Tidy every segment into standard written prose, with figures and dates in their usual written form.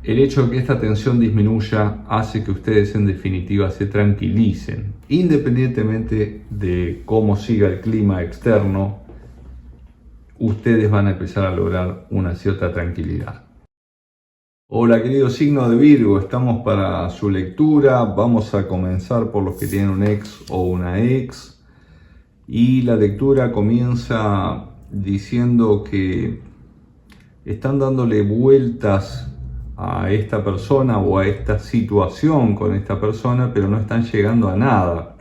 El hecho de que esta tensión disminuya hace que ustedes en definitiva se tranquilicen, independientemente de cómo siga el clima externo. Ustedes van a empezar a lograr una cierta tranquilidad. Hola querido signo de Virgo, estamos para su lectura. Vamos a comenzar por los que tienen un ex o una ex. Y la lectura comienza diciendo que están dándole vueltas a esta persona o a esta situación con esta persona, pero no están llegando a nada.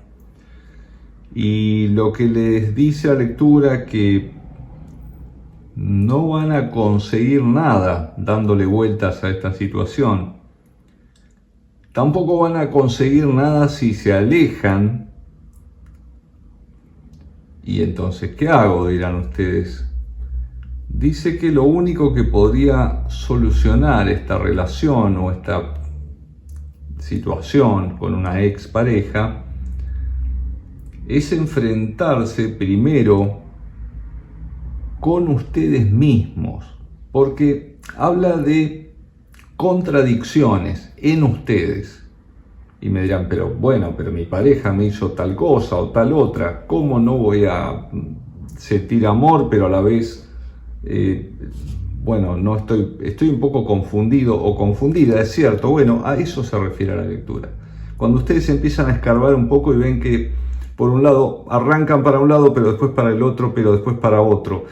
Y lo que les dice la lectura que no van a conseguir nada dándole vueltas a esta situación. Tampoco van a conseguir nada si se alejan. Y entonces, ¿qué hago?, dirán ustedes. Dice que lo único que podría solucionar esta relación o esta situación con una expareja es enfrentarse primero con ustedes mismos, porque habla de contradicciones en ustedes. Y me dirán, pero mi pareja me hizo tal cosa o tal otra, ¿cómo no voy a sentir amor, pero a la vez, no estoy un poco confundido o confundida, es cierto? Bueno, a eso se refiere la lectura. Cuando ustedes empiezan a escarbar un poco y ven que por un lado arrancan para un lado, pero después para el otro, pero después para otro.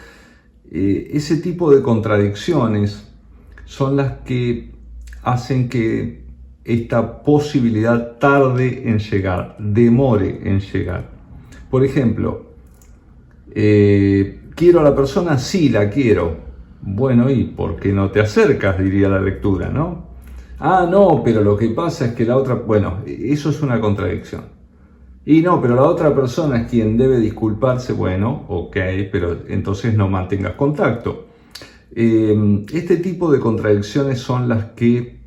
Ese tipo de contradicciones son las que hacen que esta posibilidad tarde en llegar, demore en llegar. Por ejemplo, ¿quiero a la persona? Sí, la quiero. Bueno, ¿y por qué no te acercas?, diría la lectura, ¿no? Ah, no, pero lo que pasa es que la otra... Bueno, eso es una contradicción. Y no, pero la otra persona es quien debe disculparse. Bueno, ok, pero entonces no mantengas contacto. Este tipo de contradicciones son las que,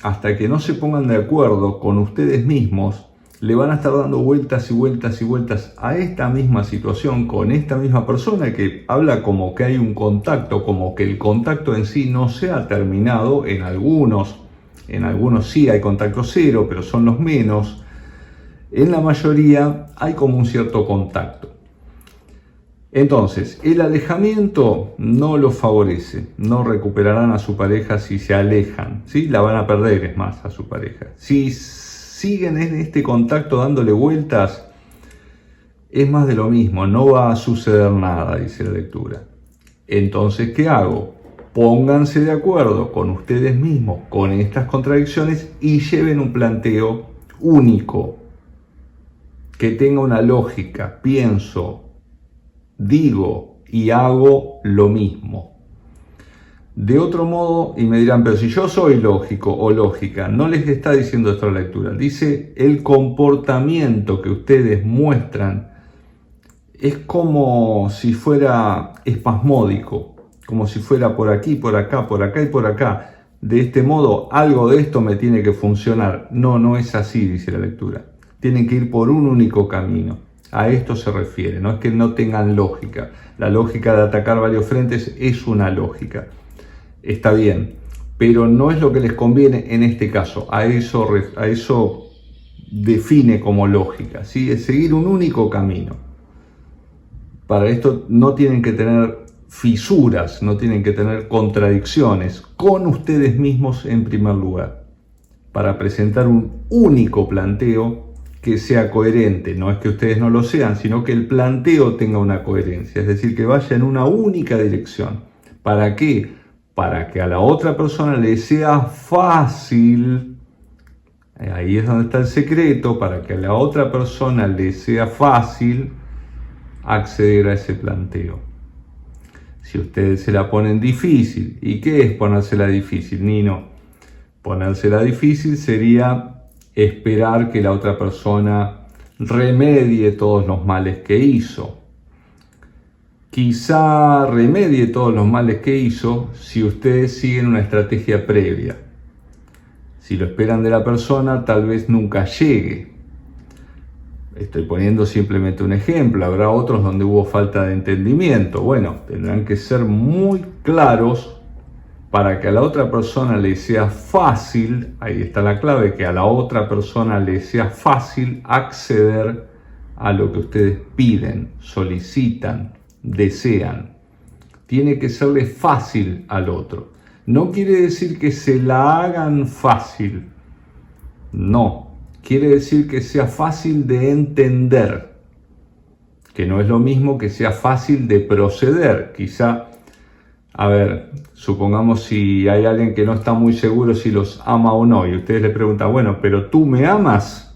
hasta que no se pongan de acuerdo con ustedes mismos, le van a estar dando vueltas y vueltas y vueltas a esta misma situación con esta misma persona que habla como que hay un contacto, como que el contacto en sí no se ha terminado. En algunos sí hay contacto cero, pero son los menos. En la mayoría hay como un cierto contacto. Entonces, el alejamiento no los favorece. No recuperarán a su pareja si se alejan, ¿sí? La van a perder, es más, a su pareja. Si siguen en este contacto dándole vueltas, es más de lo mismo. No va a suceder nada, dice la lectura. Entonces, ¿qué hago? Pónganse de acuerdo con ustedes mismos, con estas contradicciones, y lleven un planteo único, que tenga una lógica. Pienso, digo y hago lo mismo. De otro modo, y me dirán, pero si yo soy lógico o lógica, no les está diciendo esta lectura. Dice, el comportamiento que ustedes muestran es como si fuera espasmódico, como si fuera por aquí, por acá, por acá y por acá. De este modo, algo de esto me tiene que funcionar. No, no es así, dice la lectura. Tienen que ir por un único camino. A esto se refiere, no es que no tengan lógica. La lógica de atacar varios frentes es una lógica. Está bien, pero no es lo que les conviene en este caso. A eso define como lógica, ¿sí? Es seguir un único camino. Para esto no tienen que tener fisuras, no tienen que tener contradicciones con ustedes mismos en primer lugar, para presentar un único planteo que sea coherente. No es que ustedes no lo sean, sino que el planteo tenga una coherencia, es decir, que vaya en una única dirección. ¿Para qué? Para que a la otra persona le sea fácil, ahí es donde está el secreto, para que a la otra persona le sea fácil acceder a ese planteo. Si ustedes se la ponen difícil, ¿y qué es ponérsela difícil, Nino? Ponérsela difícil sería esperar que la otra persona remedie todos los males que hizo. Quizá remedie todos los males que hizo si ustedes siguen una estrategia previa. Si lo esperan de la persona, tal vez nunca llegue. Estoy poniendo simplemente un ejemplo. Habrá otros donde hubo falta de entendimiento. Bueno, tendrán que ser muy claros para que a la otra persona le sea fácil, ahí está la clave, que a la otra persona le sea fácil acceder a lo que ustedes piden, solicitan, desean. Tiene que serle fácil al otro. No quiere decir que se la hagan fácil, no. Quiere decir que sea fácil de entender, que no es lo mismo que sea fácil de proceder. Quizá, a ver, supongamos si hay alguien que no está muy seguro si los ama o no, y ustedes le preguntan, bueno, pero ¿tú me amas?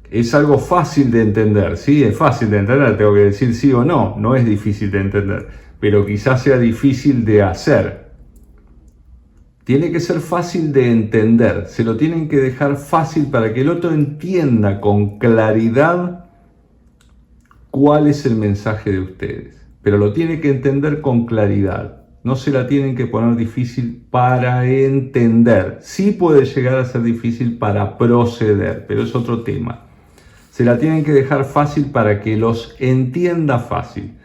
Es algo fácil de entender, ¿sí? Es fácil de entender, tengo que decir sí o no, no es difícil de entender, pero quizás sea difícil de hacer. Tiene que ser fácil de entender, se lo tienen que dejar fácil para que el otro entienda con claridad cuál es el mensaje de ustedes, pero lo tiene que entender con claridad, no se la tienen que poner difícil para entender. Sí puede llegar a ser difícil para proceder, pero es otro tema. Se la tienen que dejar fácil para que los entienda fácil.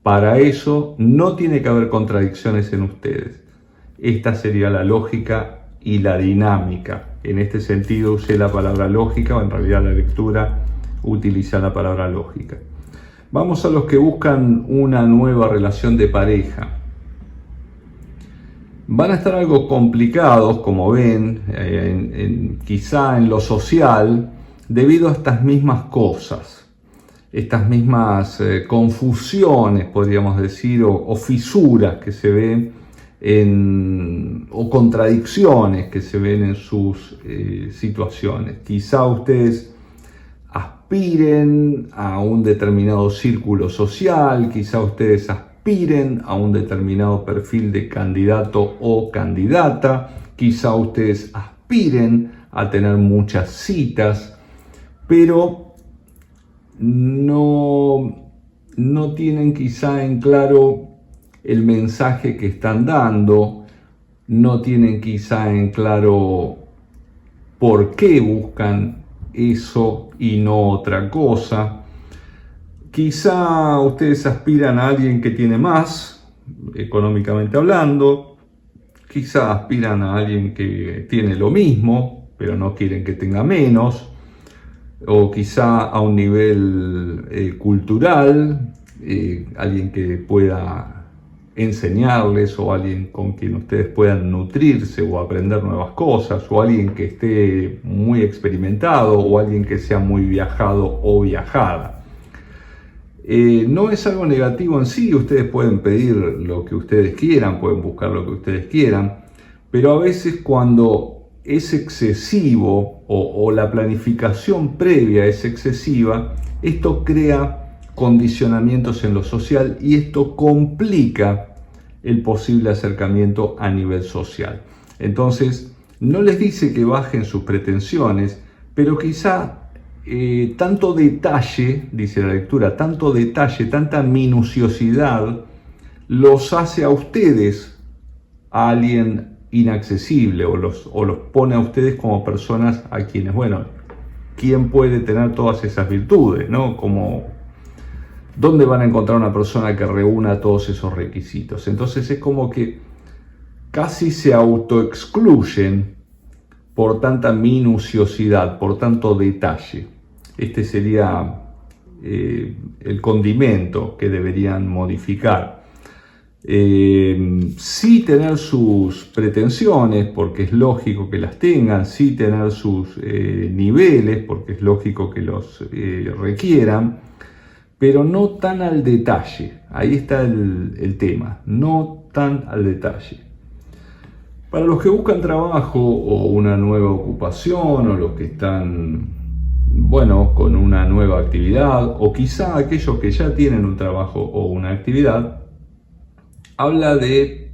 Para eso no tiene que haber contradicciones en ustedes. Esta sería la lógica y la dinámica. En este sentido usé la palabra lógica, o en realidad la lectura utiliza la palabra lógica. Vamos a los que buscan una nueva relación de pareja. Van a estar algo complicados, como ven, quizá en lo social, debido a estas mismas cosas, estas mismas confusiones, podríamos decir, o fisuras que se ven o contradicciones que se ven en sus situaciones. Quizá ustedes aspiren a un determinado círculo social, quizá ustedes aspiren a un determinado perfil de candidato o candidata, quizá ustedes aspiren a tener muchas citas, pero no tienen quizá en claro el mensaje que están dando, no tienen quizá en claro por qué buscan eso y no otra cosa. Quizá ustedes aspiran a alguien que tiene más, económicamente hablando, quizá aspiran a alguien que tiene lo mismo, pero no quieren que tenga menos, o quizá a un nivel cultural, alguien que pueda enseñarles, o alguien con quien ustedes puedan nutrirse o aprender nuevas cosas, o alguien que esté muy experimentado, o alguien que sea muy viajado o viajada. No es algo negativo en sí, ustedes pueden pedir lo que ustedes quieran, pueden buscar lo que ustedes quieran, pero a veces cuando es excesivo o la planificación previa es excesiva, esto crea condicionamientos en lo social y esto complica el posible acercamiento a nivel social. Entonces, no les dice que bajen sus pretensiones, pero quizá tanto detalle, dice la lectura, tanto detalle, tanta minuciosidad, los hace a ustedes a alguien inaccesible, o los pone a ustedes como personas a quienes, bueno, ¿quién puede tener todas esas virtudes, no? Como, ¿dónde van a encontrar una persona que reúna todos esos requisitos? Entonces es como que casi se autoexcluyen por tanta minuciosidad, por tanto detalle. Este sería el condimento que deberían modificar. Sí tener sus pretensiones, porque es lógico que las tengan, sí tener sus niveles, porque es lógico que los requieran, pero no tan al detalle. Ahí está el tema, no tan al detalle. Para los que buscan trabajo o una nueva ocupación, o los que están, bueno, con una nueva actividad, o quizá aquellos que ya tienen un trabajo o una actividad, habla de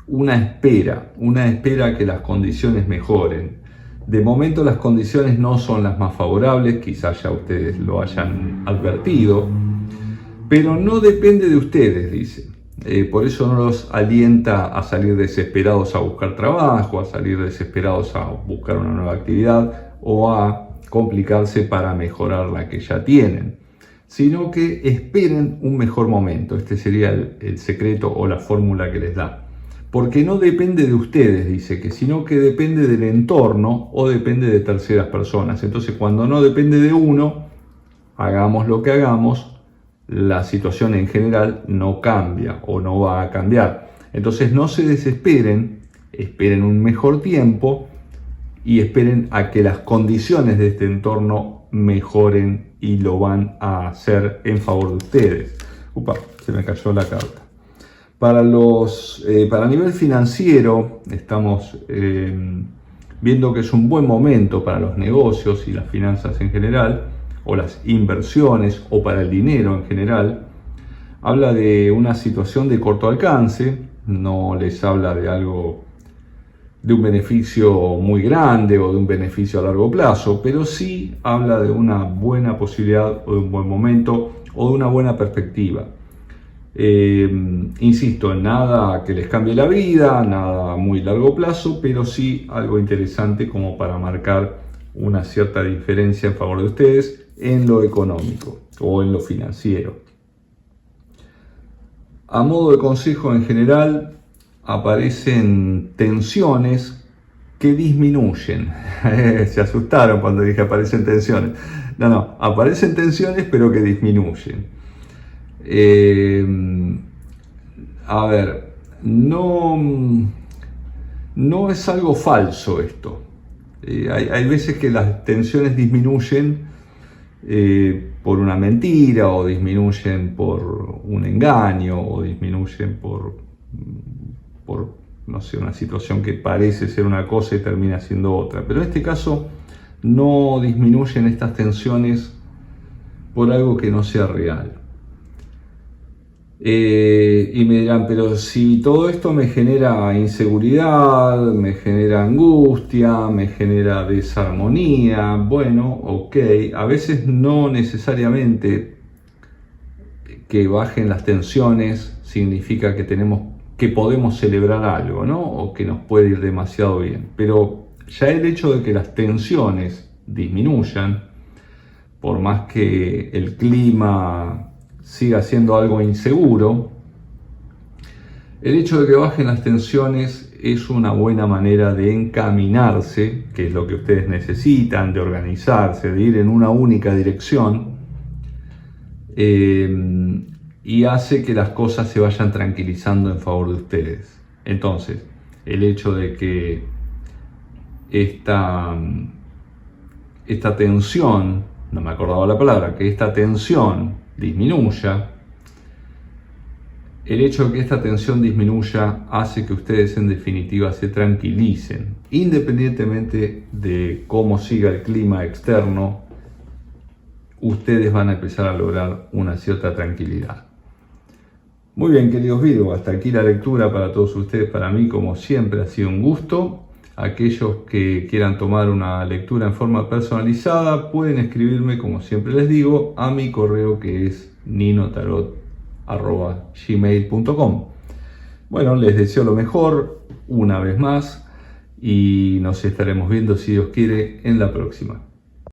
una espera a que las condiciones mejoren. De momento las condiciones no son las más favorables, quizás ya ustedes lo hayan advertido, pero no depende de ustedes, dice. Por eso no los alienta a salir desesperados a buscar trabajo, a salir desesperados a buscar una nueva actividad o a complicarse para mejorar la que ya tienen, sino que esperen un mejor momento. Este sería el secreto o la fórmula que les da. porque no depende de ustedes, dice que, sino que depende del entorno o depende de terceras personas. Entonces, cuando no depende de uno, hagamos lo que hagamos, la situación en general no cambia o no va a cambiar. Entonces, no se desesperen, esperen un mejor tiempo y esperen a que las condiciones de este entorno mejoren y lo van a hacer en favor de ustedes. Upa, se me cayó la carta. Para nivel financiero, estamos viendo que es un buen momento para los negocios y las finanzas en general, o las inversiones, o para el dinero en general. Habla de una situación de corto alcance, no les habla de algo, de un beneficio muy grande o de un beneficio a largo plazo, pero sí habla de una buena posibilidad o de un buen momento o de una buena perspectiva. Insisto, en nada que les cambie la vida, nada a muy largo plazo, pero sí algo interesante como para marcar una cierta diferencia en favor de ustedes en lo económico o en lo financiero. A modo de consejo en general, aparecen tensiones que disminuyen. Se asustaron cuando dije aparecen tensiones. No, aparecen tensiones pero que disminuyen. A ver, no es algo falso esto. Hay veces que las tensiones disminuyen por una mentira, o disminuyen por un engaño, o disminuyen por no sé, una situación que parece ser una cosa y termina siendo otra. Pero en este caso no disminuyen estas tensiones por algo que no sea real. Y me dirán, pero si todo esto me genera inseguridad, me genera angustia, me genera desarmonía, bueno, ok, a veces no necesariamente que bajen las tensiones significa que podemos celebrar algo, ¿no? O que nos puede ir demasiado bien, pero ya el hecho de que las tensiones disminuyan, por más que el clima siga siendo algo inseguro, el hecho de que bajen las tensiones es una buena manera de encaminarse, que es lo que ustedes necesitan, de organizarse, de ir en una única dirección, y hace que las cosas se vayan tranquilizando en favor de ustedes. Entonces, el hecho de que esta tensión, no me acordaba la palabra, que esta tensión disminuya, el hecho de que esta tensión disminuya hace que ustedes en definitiva se tranquilicen, independientemente de cómo siga el clima externo, ustedes van a empezar a lograr una cierta tranquilidad. Muy bien, queridos Virgo, hasta aquí la lectura para todos ustedes. Para mí, como siempre, ha sido un gusto. Aquellos que quieran tomar una lectura en forma personalizada pueden escribirme, como siempre les digo, a mi correo, que es ninotarot@gmail.com. Bueno, les deseo lo mejor una vez más y nos estaremos viendo, si Dios quiere, en la próxima.